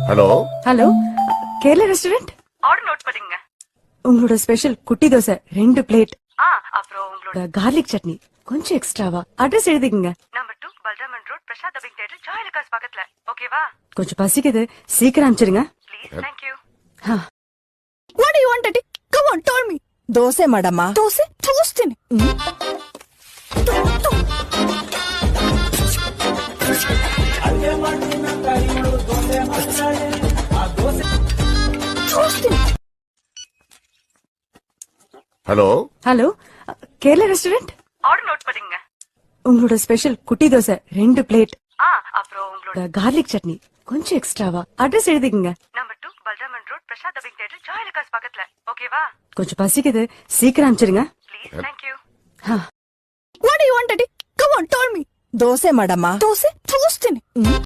Hello hello, Kerala restaurant. Order note பண்ணுங்க. உங்களோட special குட்டி தோசை 2 பிளேட். அப்புறம் உங்களோட கார்லிக் சட்னி கொஞ்சம் எக்ஸ்ட்ராவா. அட்ரஸ் எழுதிக்கங்க. Number 2 Balraman road Prasad dubbing theatre ஜாயலகாஸ் பக்கத்துல. ஓகேவா? கொஞ்சம் பசிக்குது, சீக்கிரம் அனுப்பிச்சிடுங்க. Please. Thank you. What do you want, Daddy? Come on, tell me. Dose madama. Dose? Toast in. Hello hello, Kerala restaurant. Order note பண்ணுங்க. உங்களோட ஸ்பெஷல் குட்டி தோசை 2 பிளேட். அப்புறம் உங்களோட கார்லிக் சட்னி கொஞ்சம் எக்ஸ்ட்ராவா. அட்ரஸ் எழுதிக்கங்க. Number 2 Balraman road Prasad dubbing theatre ஜாயலகாஸ் பக்கத்துல. ஓகேவா? கொஞ்சம் பசிக்குது, சீக்கிரம் அனுப்பிச்சிடுங்க. Please. Thank you. What do you want, Daddy? Come on, tell me. Dose madama. Dose? Toast in.